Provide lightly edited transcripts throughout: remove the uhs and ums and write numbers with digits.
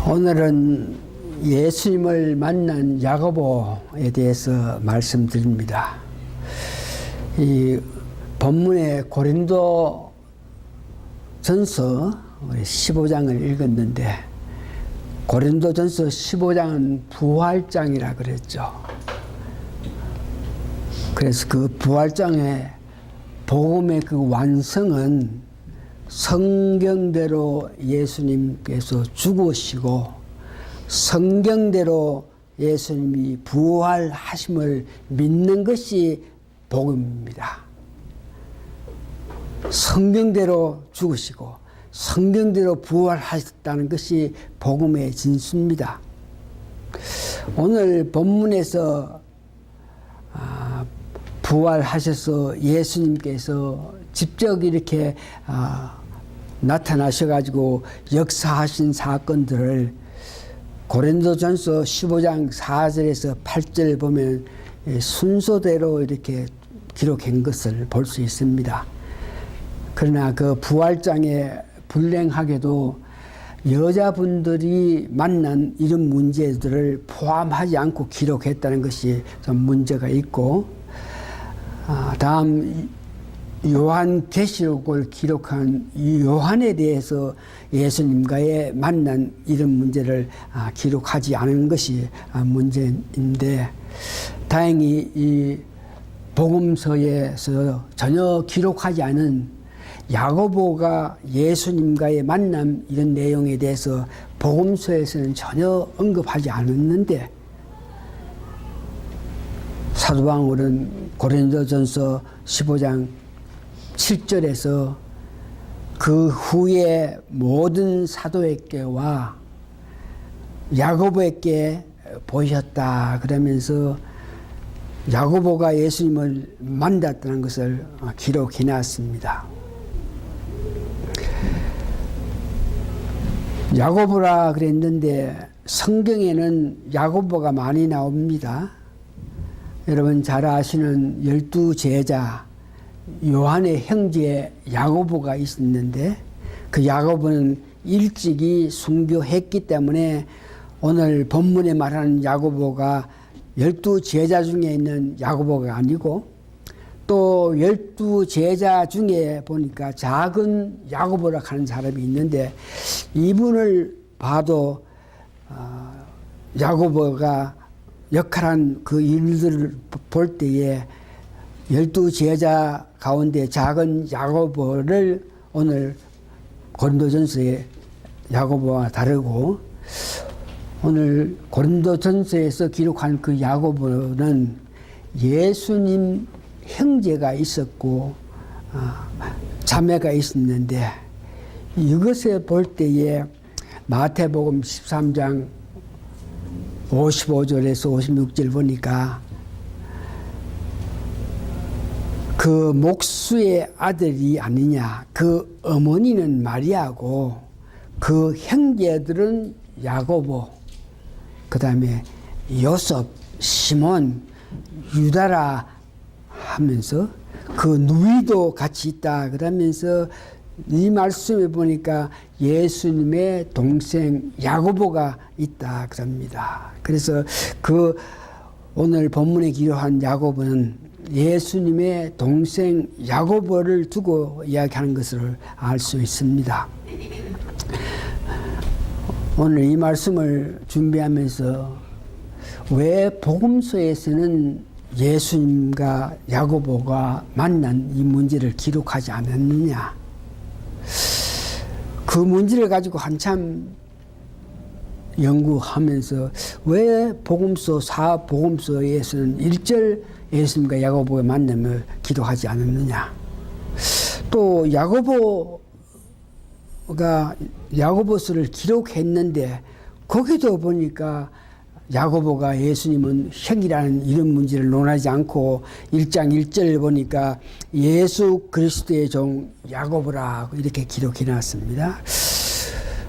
오늘은 예수님을 만난 야고보에 대해서 말씀드립니다. 이 본문의 고린도 전서 15장을 읽었는데, 고린도 전서 15장은 부활장이라 그랬죠. 그래서 그 부활장의 복음의 그 완성은 성경대로 예수님께서 죽으시고 성경대로 예수님이 부활하심을 믿는 것이 복음입니다. 성경대로 죽으시고 성경대로 부활하셨다는 것이 복음의 진수입니다. 오늘 본문에서 부활하셔서 예수님께서 직접 이렇게 나타나셔가지고 역사하신 사건들을 고린도전서 15장 4절에서 8절 보면 순서대로 이렇게 기록한 것을 볼 수 있습니다. 그러나 그 부활장에 불행하게도 여자분들이 만난 이런 문제들을 포함하지 않고 기록했다는 것이 좀 문제가 있고, 다음 요한계시록을 기록한 요한에 대해서 예수님과의 만난 이런 문제를 기록하지 않은 것이 문제인데, 다행히 이 복음서에서 전혀 기록하지 않은 야고보가 예수님과의 만남 이런 내용에 대해서 복음서에서는 전혀 언급하지 않았는데, 사도 바울은 고린도전서 15장 7절에서 그 후에 모든 사도에게와 야고보에게 보이셨다 그러면서 야고보가 예수님을 만났다는 것을 기록해 놨습니다. 야고보라 그랬는데 성경에는 야고보가 많이 나옵니다. 여러분 잘 아시는 12제자 요한의 형제 야고보가 있었는데, 그 야고보는 일찍이 순교했기 때문에 오늘 본문에 말하는 야고보가 12제자 중에 있는 야고보가 아니고, 또 12제자 중에 보니까 작은 야고보라 하는 사람이 있는데, 이분을 봐도 야고보가 역할한 그 일들을 볼 때에 12제자 가운데 작은 야고보를 오늘 고린도전서의 야고보와 다르고, 오늘 고린도전서에서 기록한 그 야고보는 예수님 형제가 있었고 자매가 있었는데, 이것에 볼 때에 마태복음 13장 55절에서 56절 보니까 그 목수의 아들이 아니냐, 그 어머니는 마리아고 그 형제들은 야고보, 그 다음에 요셉, 시몬, 유다라 하면서 그 누이도 같이 있다 그러면서 이 말씀에 보니까 예수님의 동생 야고보가 있다 그럽니다. 그래서 그 오늘 본문에 기록한 야고보는 예수님의 동생 야고보를 두고 이야기하는 것을 알 수 있습니다. 오늘 이 말씀을 준비하면서 왜 복음서에서는 예수님과 야고보가 만난 이 문제를 기록하지 않았느냐, 그 문제를 가지고 한참 연구하면서 왜 복음서에서는 1절 예수님과 야고보의 만남을 기록하지 않았느냐, 또 야고보서를 기록했는데 거기도 보니까 야고보가 예수님은 형이라는 이런 문제를 논하지 않고 1장 1절을 보니까 예수 그리스도의 종 야고보라고 이렇게 기록해 놨습니다.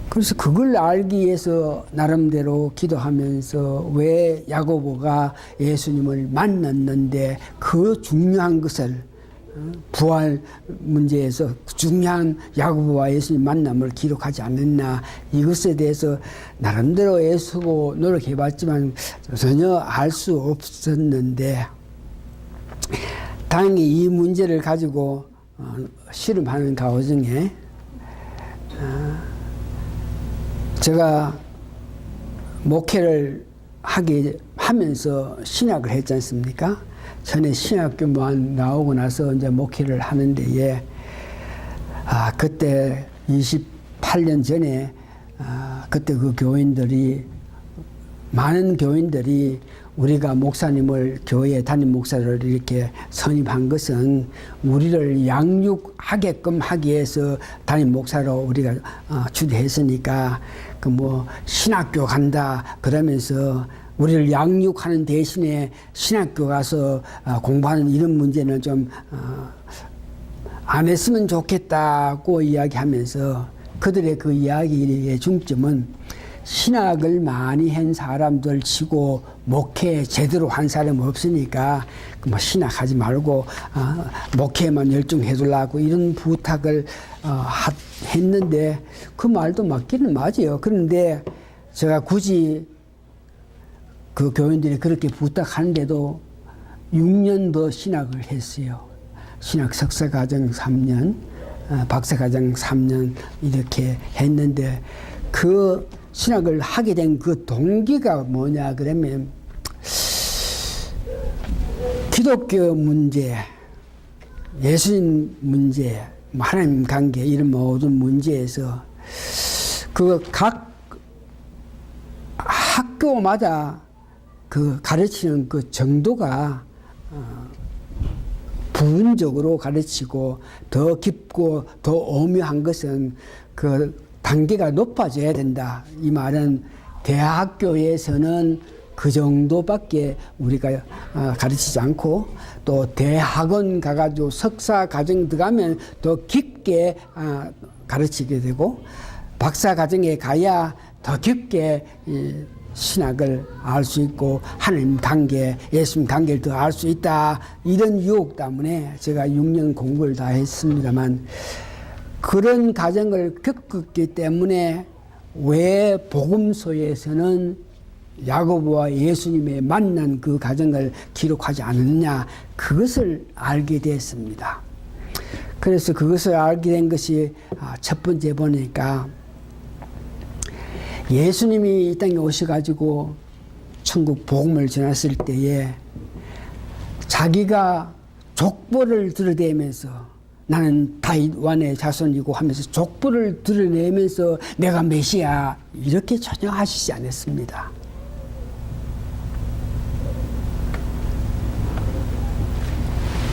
그래서 그걸 알기 위해서 나름대로 기도하면서 왜 야고보가 예수님을 만났는데 그 중요한 것을 부활 문제에서 중요한 야고보와 예수님 만남을 기록하지 않느냐, 이것에 대해서 나름대로 애쓰고 노력해봤지만 전혀 알 수 없었는데, 다행히 이 문제를 가지고 실험하는 가운데 제가 목회를 하면서 신학을 했지 않습니까? 전에 신학교만 나오고 나서 이제 목회를 하는데, 그때 28년 전에, 그때 그 교인들이, 많은 교인들이 우리가 목사님을, 교회 담임 목사를 이렇게 선임한 것은 우리를 양육하게끔 하기 위해서 담임 목사로 우리가 추대했으니까, 신학교 간다 그러면서 우리를 양육하는 대신에 신학교 가서 공부하는 이런 문제는 좀 안 했으면 좋겠다고 이야기하면서, 그들의 그 이야기의 중점은 신학을 많이 한 사람들 치고 목회 제대로 한 사람 없으니까 신학하지 말고 목회만 열중해 두려고 이런 부탁을 했는데, 그 말도 맞기는 맞아요. 그런데 제가 굳이 그 교인들이 그렇게 부탁하는데도 6년 더 신학을 했어요. 신학 석사과정 3년, 박사과정 3년 이렇게 했는데, 그 신학을 하게 된 그 동기가 뭐냐 그러면, 기독교 문제, 예수님 문제, 하나님 관계, 이런 모든 문제에서 그 각 학교마다 그 가르치는 그 정도가 부분적으로 가르치고, 더 깊고 더 오묘한 것은 그 단계가 높아져야 된다. 이 말은 대학교에서는 그 정도밖에 우리가 가르치지 않고, 또 대학원 가가지고 석사 과정 들어가면 더 깊게 가르치게 되고, 박사 과정에 가야 더 깊게 신학을 알 수 있고 하나님 관계, 예수님 관계를 더 알 수 있다. 이런 유혹 때문에 제가 6년 공부를 다 했습니다만, 그런 과정을 겪었기 때문에 왜 복음서에서는 야고보와 예수님의 만난 그 과정을 기록하지 않았냐, 그것을 알게 됐습니다. 그래서 그것을 알게 된 것이 첫 번째 보니까, 예수님이 이 땅에 오셔가지고 천국 복음을 전했을 때에 자기가 족보를 드러내면서 나는 다윗 왕의 자손이고 하면서 족보를 드러내면서 내가 메시아 이렇게 전혀 하시지 않았습니다.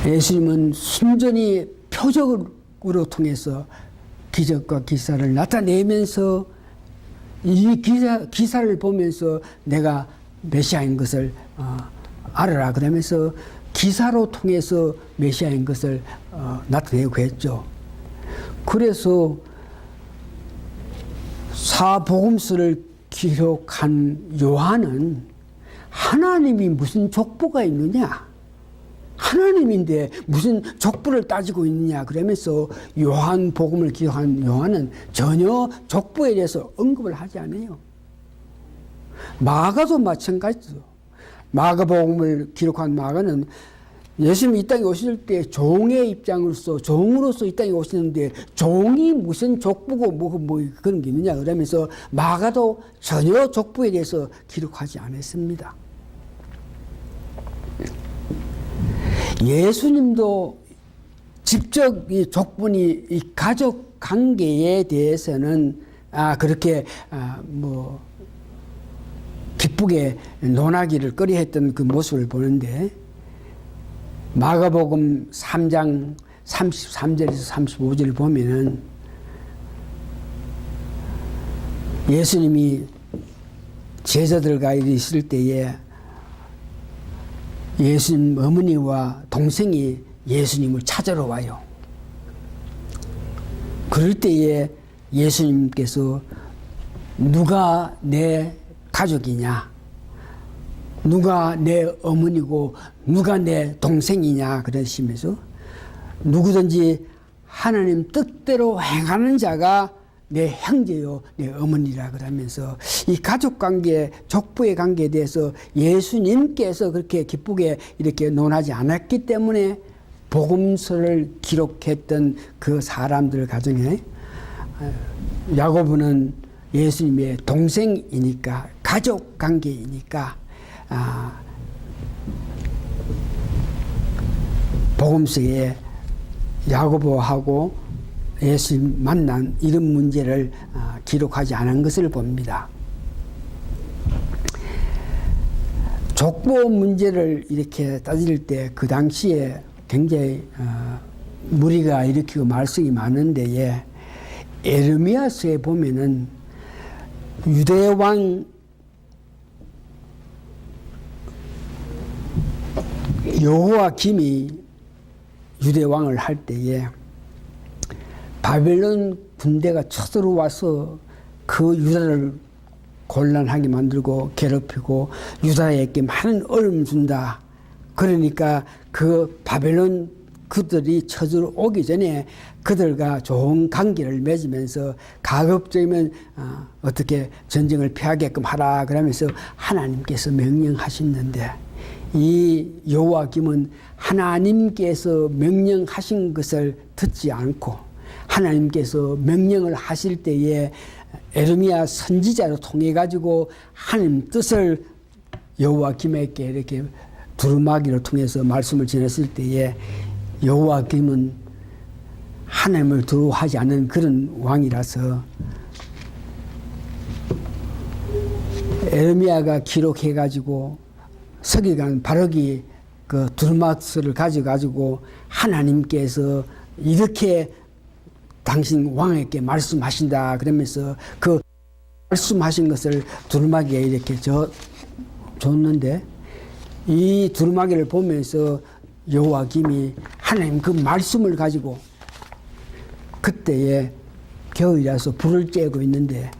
예수님은 순전히 표적으로 통해서 기적과 기사를 나타내면서 이 기사를 보면서 내가 메시아인 것을 알아라 그러면서 기사로 통해서 메시아인 것을 나타내고 했죠. 그래서 사복음서를 기록한 요한은 하나님이 무슨 족보가 있느냐, 하나님인데 무슨 족보를 따지고 있느냐 그러면서 요한복음을 기록한 요한은 전혀 족보에 대해서 언급을 하지 않아요. 마가도 마찬가지죠. 마가복음을 기록한 마가는 예수님이 이 땅에 오실 때 종의 입장으로서, 종으로서 이 땅에 오시는데 종이 무슨 족보고 뭐 그런 게 있느냐 그러면서 마가도 전혀 족보에 대해서 기록하지 않았습니다. 예수님도 직접 이 족보니 이 가족 관계에 대해서는 그렇게 기쁘게 논하기를 꺼려했던 그 모습을 보는데, 마가복음 3장 33절에서 35절을 보면은 예수님이 제자들과 있을 때에 예수님 어머니와 동생이 예수님을 찾으러 와요. 그럴 때에 예수님께서 누가 내 가족이냐, 누가 내 어머니고 누가 내 동생이냐 그러시면서 누구든지 하나님 뜻대로 행하는 자가 내 형제요 내 어머니라 그러면서 이 가족관계 족부의 관계에 대해서 예수님께서 그렇게 기쁘게 이렇게 논하지 않았기 때문에 복음서를 기록했던 그 사람들 가정에 야고보는 예수님의 동생이니까 가족관계이니까 복음서에 야고보하고 예수님 만난 이런 문제를 기록하지 않은 것을 봅니다. 족보 문제를 이렇게 따질 때 그 당시에 굉장히 무리가 일으키고 말썽이 많은데 에르미야서에 보면은 유대왕 여호와김이 유대왕을 할 때에 바벨론 군대가 쳐들어와서 그 유다를 곤란하게 만들고 괴롭히고 유다에게 많은 어려움 준다. 그러니까 그 바벨론 그들이 쳐들어오기 전에 그들과 좋은 관계를 맺으면서 가급적이면 어떻게 전쟁을 피하게끔 하라 그러면서 하나님께서 명령하셨는데 이 여호와김은 하나님께서 명령하신 것을 듣지 않고 하나님께서 명령을 하실 때에 에르미야 선지자로 통해 가지고 하나님 뜻을 여호와김에게 이렇게 두루마기를 통해서 말씀을 전했을 때에 여호와김은 하나님을 두려워하지 않는 그런 왕이라서 에르미야가 기록해 가지고 서기관 바르기 그 두루마기를 가지고 하나님께서 이렇게 당신 왕에게 말씀하신다 그러면서 그 말씀하신 것을 두루마기에 이렇게 줬는데 이 두루마기를 보면서 여호와김이 하나님 그 말씀을 가지고 그때에 겨울이라서 불을 쬐고 있는데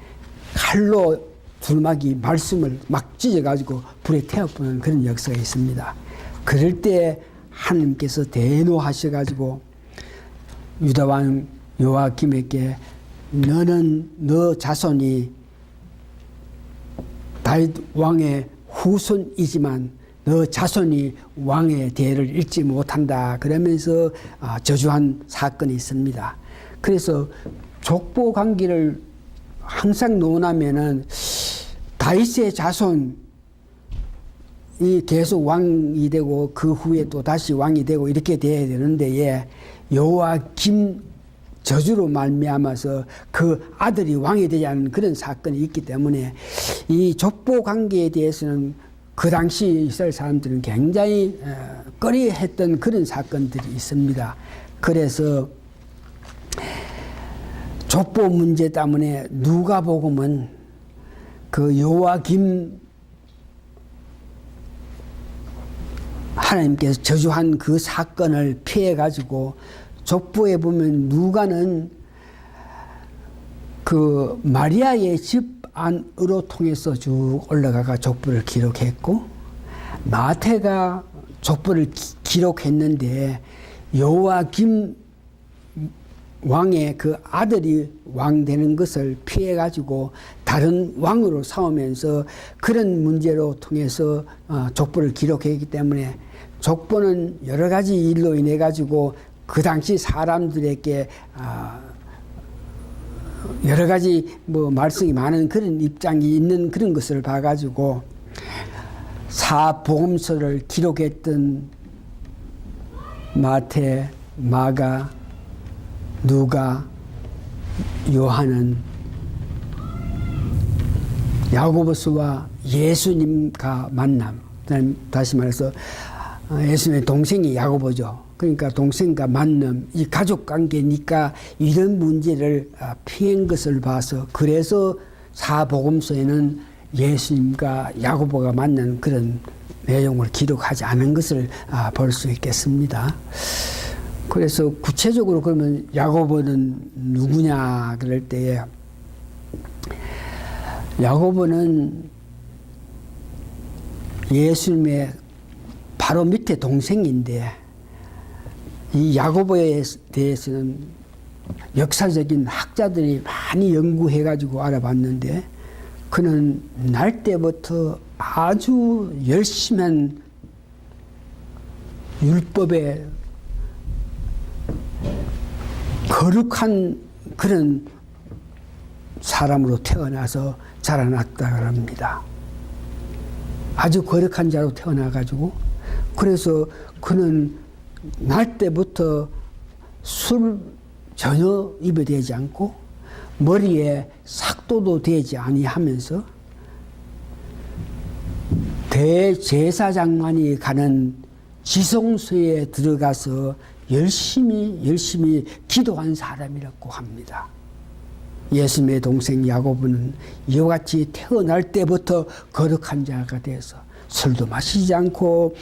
칼로 두루마기 말씀을 막 찢어가지고 불에 태워보는 그런 역사가 있습니다. 그럴 때 하나님께서 대노하셔가지고 유다왕 여호와김에게 너는 너 자손이 다윗 왕의 후손이지만 너 자손이 왕의 대를 잃지 못한다 그러면서 저주한 사건이 있습니다. 그래서 족보 관계를 항상 논하면은 다윗의 자손이 계속 왕이 되고 그 후에 또 다시 왕이 되고 이렇게 돼야 되는데 여호와김 저주로 말미암아서 그 아들이 왕이 되지 않은 그런 사건이 있기 때문에 이 족보 관계에 대해서는 그 당시 이스라엘 사람들은 굉장히 꺼려했던 그런 사건들이 있습니다. 그래서 족보 문제 때문에 누가복음은 그 여호와김 하나님께서 저주한 그 사건을 피해 가지고 족보에 보면 누가는 그 마리아의 집 안으로 통해서 쭉 올라가가 족보를 기록했고 마태가 족보를 기록했는데 여호와김 왕의 그 아들이 왕 되는 것을 피해 가지고 다른 왕으로 삼으면서 그런 문제로 통해서 족보를 기록했기 때문에 족보는 여러 가지 일로 인해 가지고 그 당시 사람들에게 여러 가지 말씀이 많은 그런 입장이 있는 그런 것을 봐가지고 사복음서를 기록했던 마태, 마가, 누가, 요한은 야고보서와 예수님과 만남, 다시 말해서 예수님의 동생이 야고보죠. 그러니까 동생과 만남, 이 가족관계니까 이런 문제를 피한 것을 봐서 그래서 사복음서에는 예수님과 야고보가 만난 그런 내용을 기록하지 않은 것을 볼 수 있겠습니다. 그래서 구체적으로 그러면 야고보는 누구냐 그럴 때에 야고보는 예수님의 바로 밑에 동생인데 이 야고보에 대해서는 역사적인 학자들이 많이 연구해가지고 알아봤는데 그는 날 때부터 아주 열심한 율법에 거룩한 그런 사람으로 태어나서 자라났다고 합니다. 아주 거룩한 자로 태어나가지고 그래서 그는 날 때부터 술 전혀 입에 대지 않고 머리에 삭도도 되지 아니하면서 대제사장만이 가는 지성소에 들어가서 열심히 기도한 사람이라고 합니다. 예수님의 동생 야고보는 이와 같이 태어날 때부터 거룩한 자가 돼서 술도 마시지 않고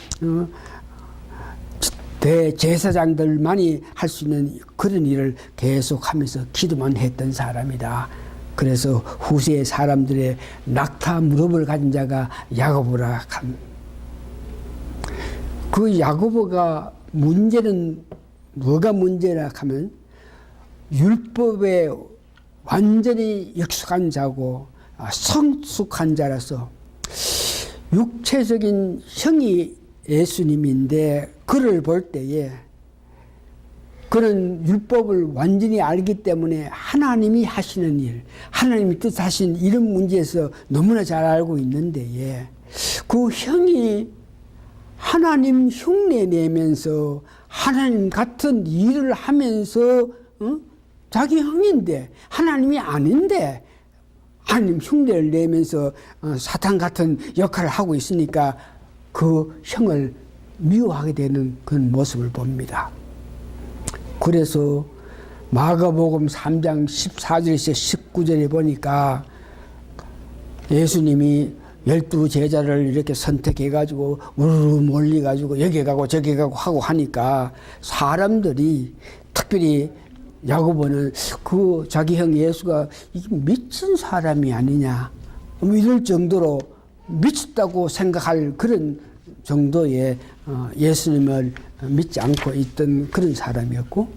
대제사장들만이 할 수 있는 그런 일을 계속하면서 기도만 했던 사람이다. 그래서 후세의 사람들의 낙타 무릎을 가진 자가 야고보라 합니다. 그 야고보가 문제는 뭐가 문제라 하면 율법에 완전히 익숙한 자고 성숙한 자라서 육체적인 형이 예수님인데 그를 볼 때에 그런 율법을 완전히 알기 때문에 하나님이 하시는 일, 하나님이 뜻하신 이런 문제에서 너무나 잘 알고 있는데 그 형이 하나님 흉내 내면서 하나님 같은 일을 하면서 자기 형인데 하나님이 아닌데 하나님 흉내를 내면서 사탄 같은 역할을 하고 있으니까 그 형을 미워하게 되는 그런 모습을 봅니다. 그래서 마가복음 3장 14절에서 19절에 보니까 예수님이 12 제자를 이렇게 선택해가지고 우르르 몰려가지고 여기 가고 저기 가고 하고 하니까 사람들이 특별히 야고보는 그 자기 형 예수가 이게 미친 사람이 아니냐 이럴 정도로 미쳤다고 생각할 그런 정도의 예수님을 믿지 않고 있던 그런 사람이었고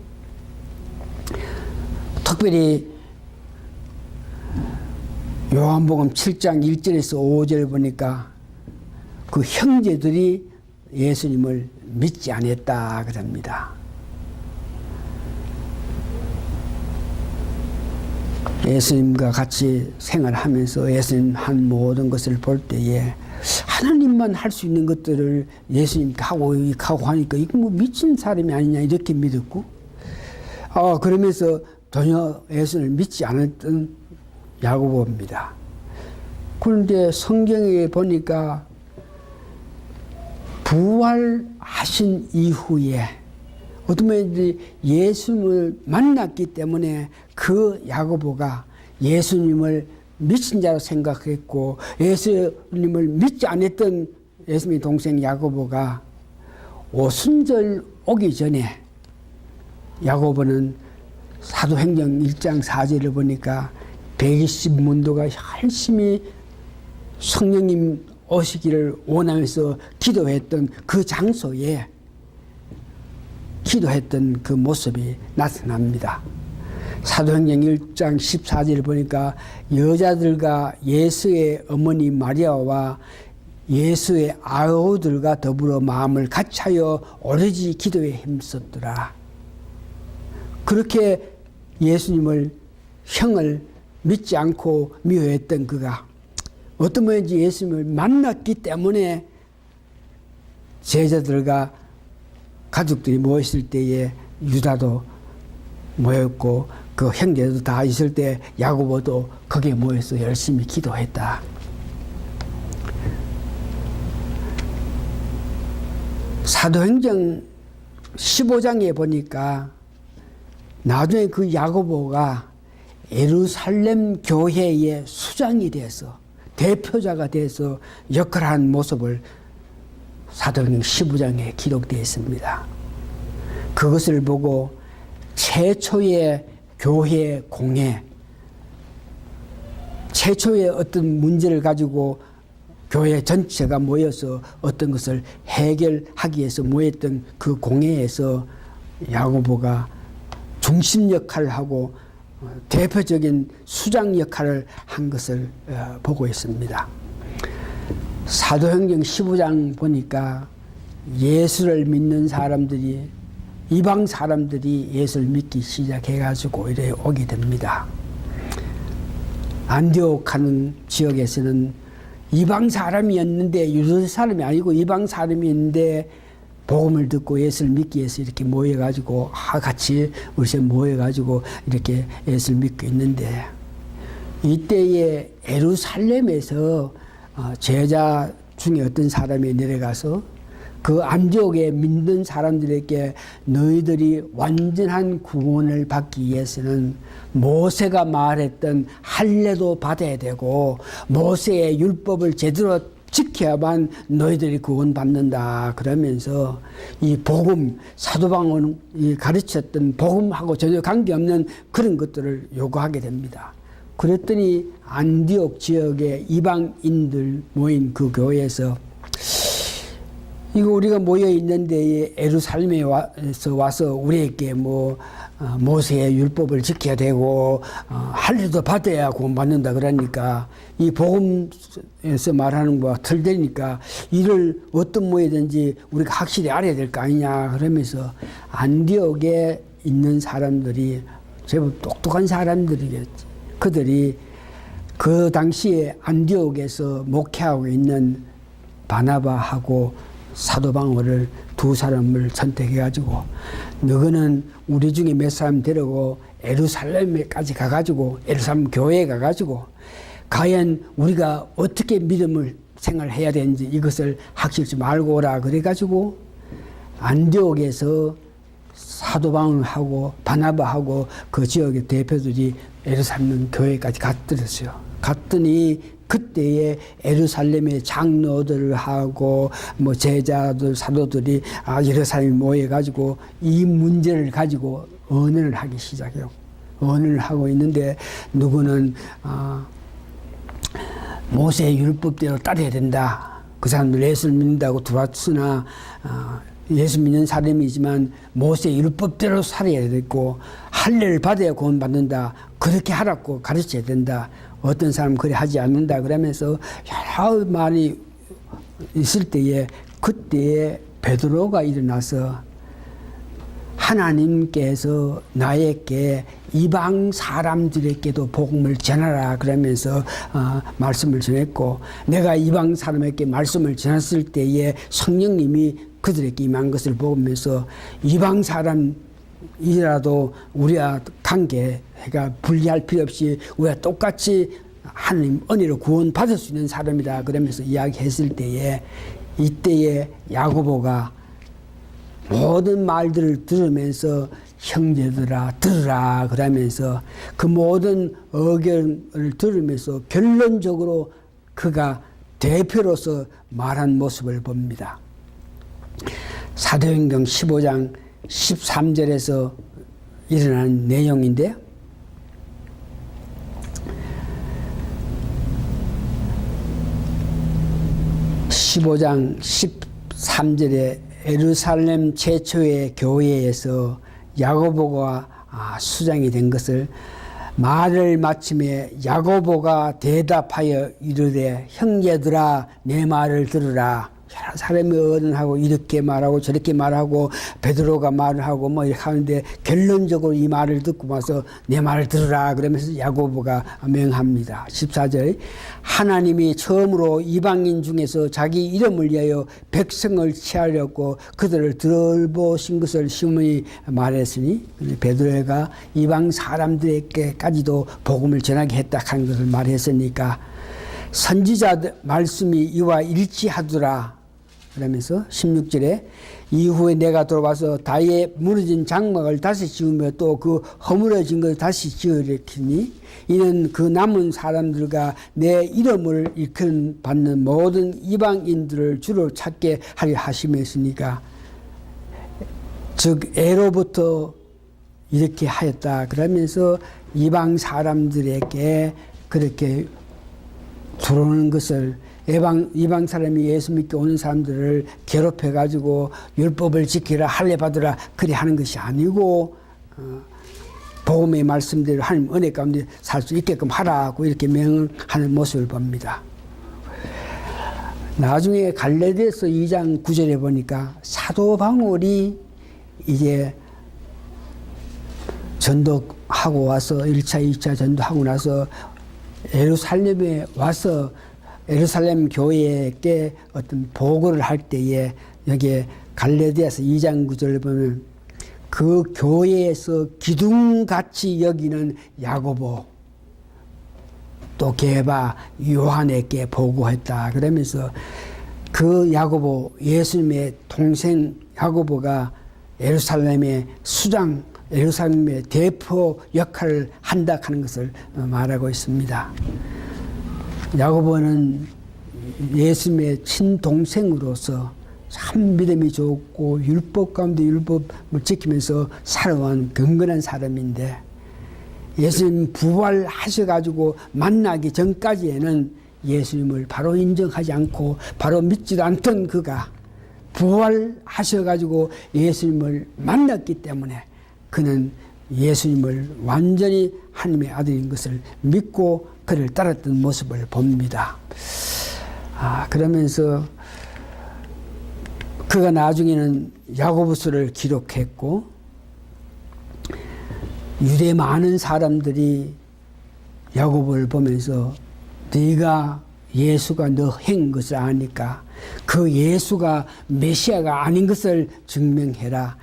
특별히 요한복음 7장 1절에서 5절 보니까 그 형제들이 예수님을 믿지 않았다 그럽니다. 예수님과 같이 생활하면서 예수님 한 모든 것을 볼 때에 하나님만 할 수 있는 것들을 예수님 하고 하니까 이거 뭐 미친 사람이 아니냐 이렇게 믿었고 그러면서 전혀 예수님을 믿지 않았던 야고보입니다. 그런데 성경에 보니까 부활하신 이후에 어떤 분이 예수님을 만났기 때문에 그 야고보가 예수님을 미친 자로 생각했고 예수님을 믿지 않았던 예수님의 동생 야고보가 오순절 오기 전에 야고보는 사도행전 1장 4절을 보니까 120문도가 열심히 성령님 오시기를 원하면서 기도했던 그 장소에 기도했던 그 모습이 나타납니다. 사도행전 1장 14절을 보니까 여자들과 예수의 어머니 마리아와 예수의 아우들과 더불어 마음을 같이하여 오로지 기도에 힘썼더라. 그렇게 예수님을 형을 믿지 않고 미워했던 그가 어떤 모양인지 예수님을 만났기 때문에 제자들과 가족들이 모였을 때에 유다도 모였고 그 형제도 다 있을 때 야고보도 거기에 모여서 열심히 기도했다. 사도행전 15장에 보니까 나중에 그 야고보가 예루살렘 교회의 수장이 돼서 대표자가 돼서 역할한 모습을 사도행전 15장에 기록되어 있습니다. 그것을 보고 최초의 교회 공회, 최초의 어떤 문제를 가지고 교회 전체가 모여서 어떤 것을 해결하기 위해서 모였던 그 공회에서 야고보가 중심 역할을 하고 대표적인 수장 역할을 한 것을 보고 있습니다. 사도행전 15장 보니까 예수를 믿는 사람들이, 이방 사람들이 예수를 믿기 시작해가지고 이래 오게 됩니다. 안디옥 하는 지역에서는 이방 사람이었는데, 유대 사람이 아니고 이방 사람이었는데 복음을 듣고 예수를 믿기 위해서 이렇게 모여가지고 같이 우리 모여가지고 이렇게 예수를 믿고 있는데, 이때에 예루살렘에서 제자 중에 어떤 사람이 내려가서 그 안디옥에 믿는 사람들에게 너희들이 완전한 구원을 받기 위해서는 모세가 말했던 할례도 받아야 되고 모세의 율법을 제대로 지켜야만 너희들이 구원받는다 그러면서 이 복음, 사도 바울이 가르쳤던 복음하고 전혀 관계없는 그런 것들을 요구하게 됩니다. 그랬더니 안디옥 지역의 이방인들 모인 그 교회에서 이거 우리가 모여 있는데 예루살렘에 와서 우리에게 모세의 율법을 지켜야 되고 할례도 받아야 구원받는다 그러니까 이 복음에서 말하는 거와 틀리니까 이를 어떤 모이든지 우리가 확실히 알아야 될 거 아니냐 그러면서 안디옥에 있는 사람들이 제법 똑똑한 사람들이겠지. 그들이 그 당시에 안디옥에서 목회하고 있는 바나바하고 사도 바울을 두 사람을 선택해가지고 너희는 우리 중에 몇 사람 데리고 예루살렘에까지 가가지고 예루살렘 교회에 가가지고 과연 우리가 어떻게 믿음을 생활해야 되는지 이것을 확실히 좀 알고 오라 그래가지고 안디옥에서 사도 바울하고 바나바하고 그 지역의 대표들이 예루살렘 교회까지 갔더랬어요. 갔더니 그때에 예루살렘의 장로들을 하고 제자들 사도들이 예루살렘에 모여가지고 이 문제를 가지고 언언을 하기 시작해요. 언언을 하고 있는데 누구는 모세의 율법대로 따라야 된다. 그 사람들 예수를 믿는다고 들어왔으나 예수 믿는 사람이지만 모세의 율법대로 살아야 되고 할례를 받아야 구원받는다. 그렇게 하라고 가르쳐야 된다. 어떤 사람은 그래 하지 않는다 그러면서 여러 말이 있을 때에 그때에 베드로가 일어나서 하나님께서 나에게 이방 사람들에게도 복음을 전하라 그러면서 말씀을 전했고 내가 이방 사람에게 말씀을 전했을 때에 성령님이 그들에게 임한 것을 보면서 이방 사람이라도 우리와 관계가 분리할 필요 없이 우리가 똑같이 하나님 은혜로 구원받을 수 있는 사람이다 그러면서 이야기했을 때에 이때에 야고보가 모든 말들을 들으면서 형제들아 들으라 그러면서 그 모든 의견을 들으면서 결론적으로 그가 대표로서 말한 모습을 봅니다. 사도행전 15장 13절에서 일어난 내용인데 15장 13절에 예루살렘 최초의 교회에서 야고보가 수장이 된 것을 말을 마침에 야고보가 대답하여 이르되 형제들아 내 말을 들으라. 여러 사람이 언언하고 이렇게 말하고 저렇게 말하고 베드로가 말을 하고 이렇게 하는데 결론적으로 이 말을 듣고 와서 내 말을 들으라 그러면서 야고보가 명합니다. 14절 하나님이 처음으로 이방인 중에서 자기 이름을 위하여 백성을 취하려고 그들을 들보신 것을 시몬이 말했으니 베드로가 이방 사람들에게까지도 복음을 전하게 했다 하는 것을 말했으니까 선지자 말씀이 이와 일치하더라. 그러면서 16절에 이후에 내가 돌아와서 다의 무너진 장막을 다시 지으며 또 그 허물어진 것을 다시 지으리니 이는 그 남은 사람들과 내 이름을 일컬음 받는 모든 이방인들을 주로 찾게 하려 하심이었으니까 즉 애로부터 이렇게 하였다. 그러면서 이방 사람들에게 그렇게 들어오는 것을 이방 사람이 예수 믿게 오는 사람들을 괴롭혀 가지고 율법을 지키라 할례 받으라 그리 하는 것이 아니고 복음의 말씀대로 하나님 은혜 가운데 살 수 있게끔 하라고 이렇게 명하는 모습을 봅니다. 나중에 갈라디아서 2장 9절에 보니까 사도 바울이 이제 전도하고 와서 1차, 2차 전도하고 나서 예루살렘에 와서 예루살렘 교회에게 어떤 보고를 할 때에 여기에 갈라디아서 2장 9절을 보면 그 교회에서 기둥같이 여기는 야고보 또 게바 요한에게 보고했다. 그러면서 그 야고보 예수님의 동생 야고보가 예루살렘의 수장 예루살렘의 대표 역할을 한다 하는 것을 말하고 있습니다. 야고보는 예수님의 친동생으로서 참 믿음이 좋고 율법 가운데 율법을 지키면서 살아온 경건한 사람인데 예수님 부활하셔가지고 만나기 전까지에는 예수님을 바로 인정하지 않고 바로 믿지도 않던 그가 부활하셔가지고 예수님을 만났기 때문에 그는 예수님을 완전히 하나님의 아들인 것을 믿고 그를 따랐던 모습을 봅니다. 그러면서 그가 나중에는 야고보서를 기록했고 유대 많은 사람들이 야고보를 보면서 네가 예수가 너 행 것을 아니까 그 예수가 메시아가 아닌 것을 증명해라.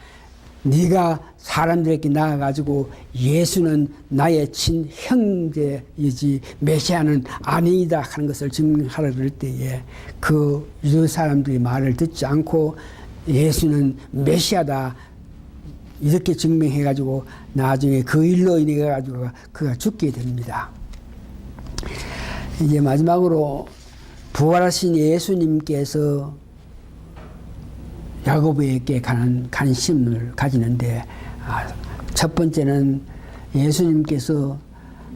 네가 사람들에게 나아가지고 예수는 나의 친형제이지 메시아는 아니다 하는 것을 증명하라 그럴 때에 그 유대 사람들이 말을 듣지 않고 예수는 메시아다 이렇게 증명해가지고 나중에 그 일로 인해 가지고 그가 죽게 됩니다. 이제 마지막으로 부활하신 예수님께서 야고보에게 가는 관심을 가지는데 첫 번째는 예수님께서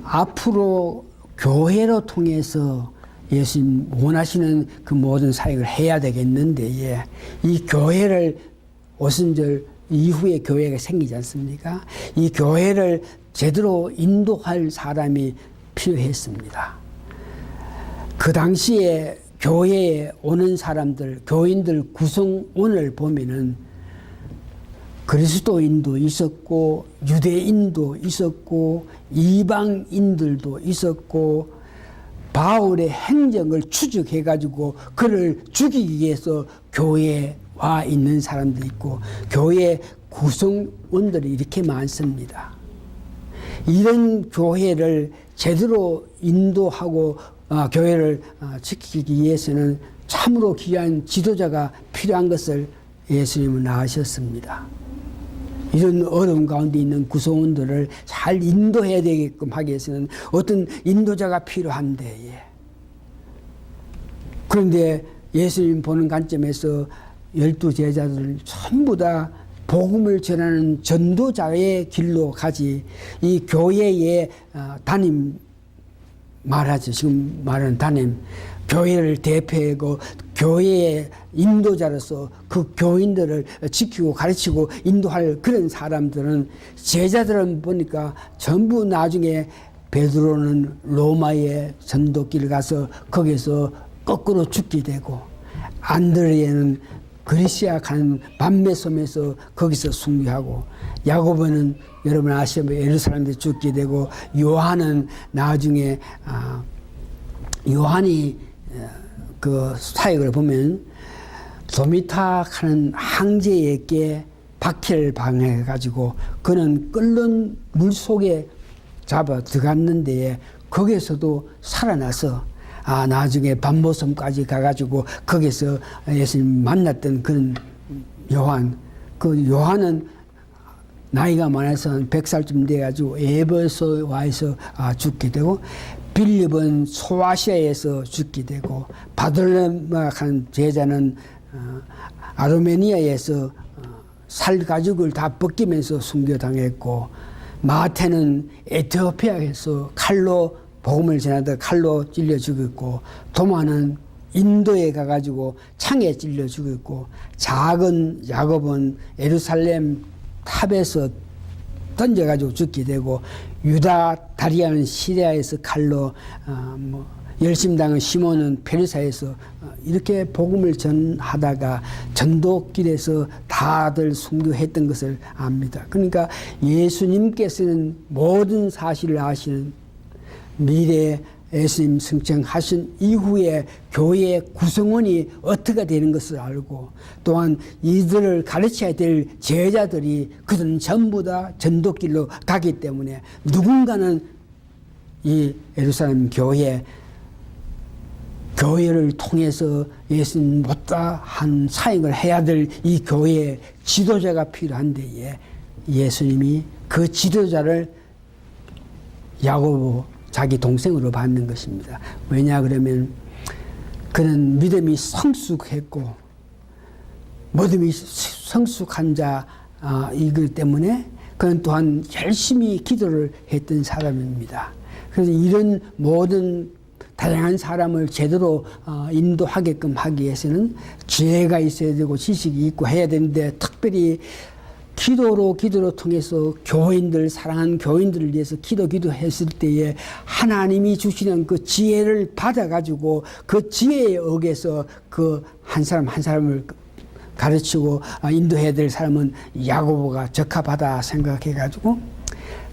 앞으로 교회로 통해서 예수님 원하시는 그 모든 사역을 해야 되겠는데 이 교회를 오순절 이후에 교회가 생기지 않습니까? 이 교회를 제대로 인도할 사람이 필요했습니다. 그 당시에 교회에 오는 사람들, 교인들 구성원을 보면은 그리스도인도 있었고 유대인도 있었고 이방인들도 있었고 바울의 행적을 추적해가지고 그를 죽이기 위해서 교회에 와 있는 사람도 있고 교회 구성원들이 이렇게 많습니다. 이런 교회를 제대로 인도하고 교회를 지키기 위해서는 참으로 귀한 지도자가 필요한 것을 예수님은 아셨습니다. 이런 어려움 가운데 있는 구성원들을 잘 인도해야 되게끔 하기 위해서는 어떤 인도자가 필요한데 그런데 예수님 보는 관점에서 12제자들을 전부 다 복음을 전하는 전도자의 길로 가지 이 교회의 담임 말하죠. 지금 말하는 담임 교회를 대표하고 교회의 인도자로서 그 교인들을 지키고 가르치고 인도할 그런 사람들은 제자들은 보니까 전부 나중에 베드로는 로마의 전도길 가서 거기서 거꾸로 죽게 되고 안드레는 그리시아 가는 밤매섬에서 거기서 순교하고 야고보는 여러분 아시면 예루살렘에 죽게 되고 요한은 나중에 요한이 그 사역을 보면 도미타 하는 황제에게 박해를 방해 가지고 그는 끓는 물 속에 잡아 들어갔는데 거기에서도 살아나서 나중에 밤모섬까지 가가지고 거기서 예수님 만났던 그런 요한, 그 요한은 나이가 많아서 100살쯤 돼가지고 에베소와에서 죽게 되고 빌립은 소아시아에서 죽게 되고 바돌레마한 제자는 아르메니아에서 살 가죽을 다 벗기면서 순교당했고 마태는 에티오피아에서 칼로 복음을 전하다 칼로 찔려 죽었고, 도마는 인도에 가가지고 창에 찔려 죽었고, 작은 야곱은 예루살렘 탑에서 던져가지고 죽게 되고, 유다 다리아는 시리아에서 칼로, 열심당한 시몬은 페르사에서 이렇게 복음을 전하다가 전도길에서 다들 순교했던 것을 압니다. 그러니까 예수님께서는 모든 사실을 아시는, 미래 예수님 승천하신 이후에 교회의 구성원이 어떻게 되는 것을 알고, 또한 이들을 가르쳐야 될 제자들이 그들은 전부 다 전도길로 가기 때문에 누군가는 이 예루살렘 교회를 통해서 예수님 못다한 사역을 해야 될 이 교회의 지도자가 필요한데, 예수님이 그 지도자를 야고보 자기 동생으로 받는 것입니다. 왜냐 그러면 그는 믿음이 성숙했고, 믿음이 성숙한 자이기 때문에 그는 또한 열심히 기도를 했던 사람입니다. 그래서 이런 모든 다양한 사람을 제대로 인도하게끔 하기 위해서는 지혜가 있어야 되고 지식이 있고 해야 되는데, 특별히 기도로 통해서 교인들, 사랑하는 교인들을 위해서 기도했을 때에 하나님이 주시는 그 지혜를 받아가지고 그 지혜에 의해서 그 한 사람 한 사람을 가르치고 인도해야 될 사람은 야고보가 적합하다 생각해가지고,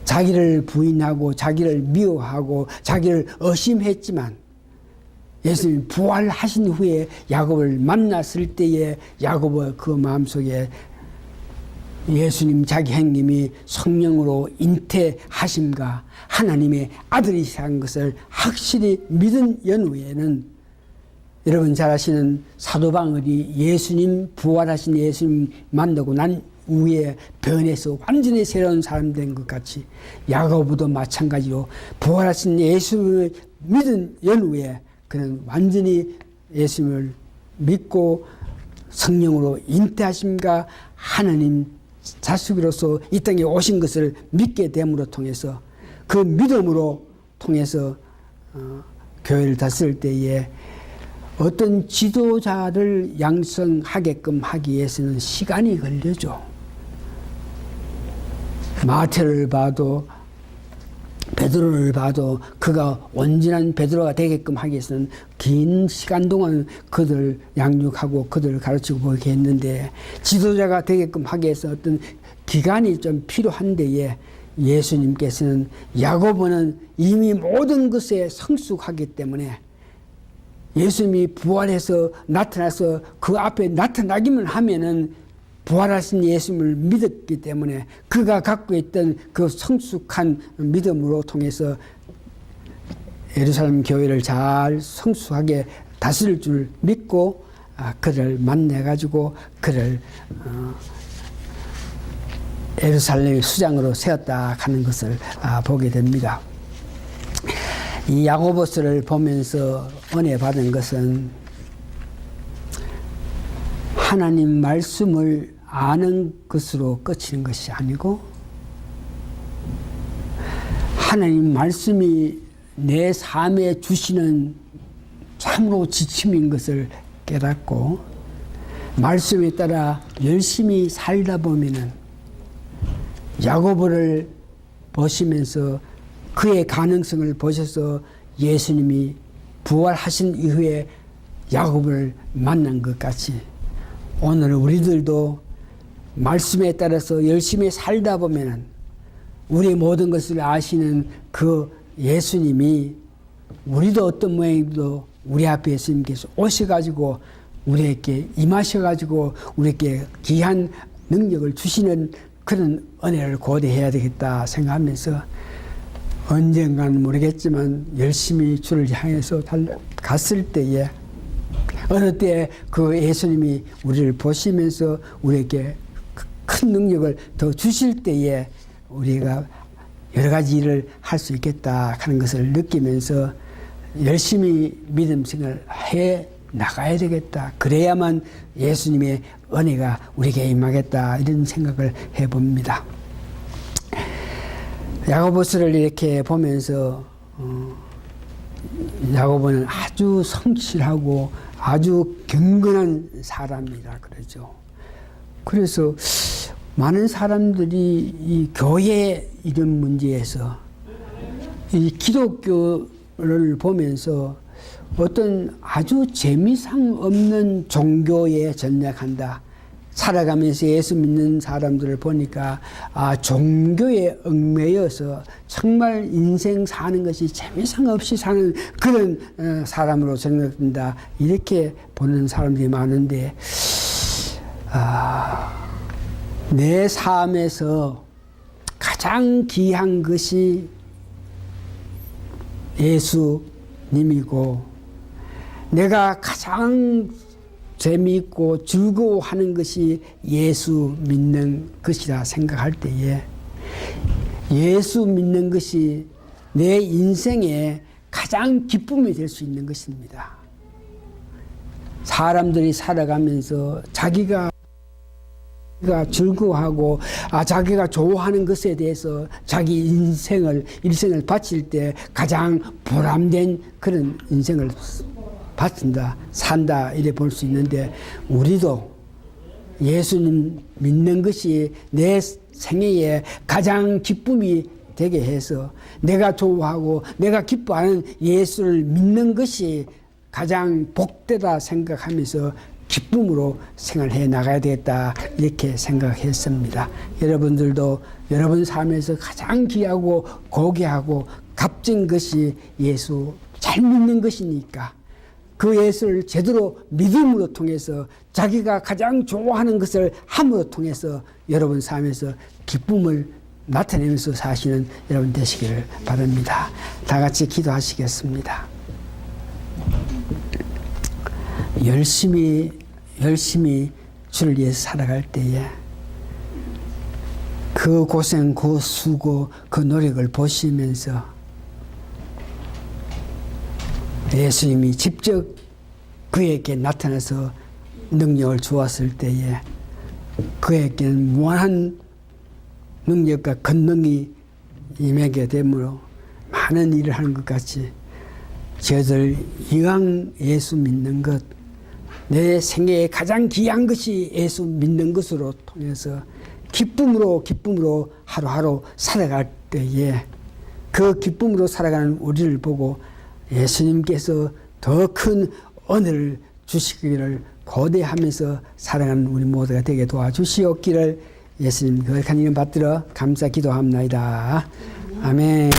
자기를 부인하고 자기를 미워하고 자기를 의심했지만 예수님이 부활하신 후에 야고보를 만났을 때에 야고보의 그 마음속에 예수님 자기 행님이 성령으로 잉태하심과 하나님의 아들이시라는 것을 확실히 믿은 연후에는, 여러분 잘 아시는 사도 바울이 예수님 부활하신 예수님 만나고 난 후에 변해서 완전히 새로운 사람 된 것 같이 야고보도 마찬가지로 부활하신 예수를 믿은 연후에 그는 완전히 예수님을 믿고 성령으로 잉태하심과 하나님 자식으로서 이 땅에 오신 것을 믿게 됨으로 통해서, 그 믿음으로 통해서 교회를 다스릴 때에 어떤 지도자를 양성하게끔 하기 위해서는 시간이 걸려죠. 마태를 봐도 베드로를 봐도 그가 온전한 베드로가 되게끔 하기 위해서는 긴 시간 동안 그들 양육하고 그들을 가르치고 보게 했는데, 지도자가 되게끔 하기 위해서 어떤 기간이 좀 필요한데에 예수님께서는 야고보는 이미 모든 것에 성숙하기 때문에 예수님이 부활해서 나타나서 그 앞에 나타나기만 하면은 부활하신 예수님을 믿었기 때문에 그가 갖고 있던 그 성숙한 믿음으로 통해서 예루살렘 교회를 잘 성숙하게 다스릴 줄 믿고 그를 만나가지고 그를 예루살렘의 수장으로 세웠다 하는 것을 보게 됩니다. 이 야고보서를 보면서 은혜 받은 것은 하나님 말씀을 아는 것으로 끝이는 것이 아니고, 하나님 말씀이 내 삶에 주시는 참으로 지침인 것을 깨닫고 말씀에 따라 열심히 살다 보면은, 야고보를 보시면서 그의 가능성을 보셔서 예수님이 부활하신 이후에 야고보를 만난 것 같이 오늘 우리들도 말씀에 따라서 열심히 살다 보면은 우리 모든 것을 아시는 그 예수님이, 우리도 어떤 모양이도 우리 앞에 예수님께서 오셔가지고 우리에게 임하셔가지고 우리에게 귀한 능력을 주시는 그런 은혜를 고대해야 되겠다 생각하면서, 언젠가는 모르겠지만 열심히 주를 향해서 갔을 때에 어느 때 그 예수님이 우리를 보시면서 우리에게 큰 능력을 더 주실 때에 우리가 여러 가지 일을 할 수 있겠다 하는 것을 느끼면서 열심히 믿음 생활을 해 나가야 되겠다. 그래야만 예수님의 은혜가 우리에게 임하겠다, 이런 생각을 해봅니다. 야고보서를 이렇게 보면서 야고보는 아주 성실하고 아주 경건한 사람이라 그러죠. 그래서 많은 사람들이 이 교회 이런 문제에서 이 기독교를 보면서 어떤 아주 재미상 없는 종교에 전략한다. 살아가면서 예수 믿는 사람들을 보니까 종교에 얽매여서 정말 인생 사는 것이 재미상 없이 사는 그런 사람으로 생각된다. 이렇게 보는 사람들이 많은데 내 삶에서 가장 귀한 것이 예수님이고 내가 가장 재미있고 즐거워하는 것이 예수 믿는 것이라 생각할 때에 예수 믿는 것이 내 인생의 가장 기쁨이 될 수 있는 것입니다. 사람들이 살아가면서 자기가 즐거워하고 자기가 좋아하는 것에 대해서 자기 일생을 바칠 때 가장 보람된 그런 인생을 바친다, 산다 이래 볼 수 있는데 우리도 예수님 믿는 것이 내 생애에 가장 기쁨이 되게 해서 내가 좋아하고 내가 기뻐하는 예수를 믿는 것이 가장 복되다 생각하면서 기쁨으로 생활해 나가야 되겠다 이렇게 생각했습니다. 여러분들도 여러분 삶에서 가장 귀하고 고귀하고 값진 것이 예수 잘 믿는 것이니까 그 예수를 제대로 믿음으로 통해서 자기가 가장 좋아하는 것을 함으로 통해서 여러분 삶에서 기쁨을 나타내면서 사시는 여러분 되시기를 바랍니다. 다 같이 기도하시겠습니다. 열심히 주를 위해서 살아갈 때에 그 고생, 그 수고, 그 노력을 보시면서 예수님이 직접 그에게 나타나서 능력을 주었을 때에 그에게는 무한한 능력과 권능이 임하게 되므로 많은 일을 하는 것 같이 저들 이왕 예수 믿는 것, 내 생애에 가장 귀한 것이 예수 믿는 것으로 통해서 기쁨으로 하루하루 살아갈 때에 그 기쁨으로 살아가는 우리를 보고 예수님께서 더 큰 은혜를 주시기를 고대하면서 살아가는 우리 모두가 되게 도와주시옵기를 예수님 거룩한 이름 받들어 감사 기도합나이다. 아멘.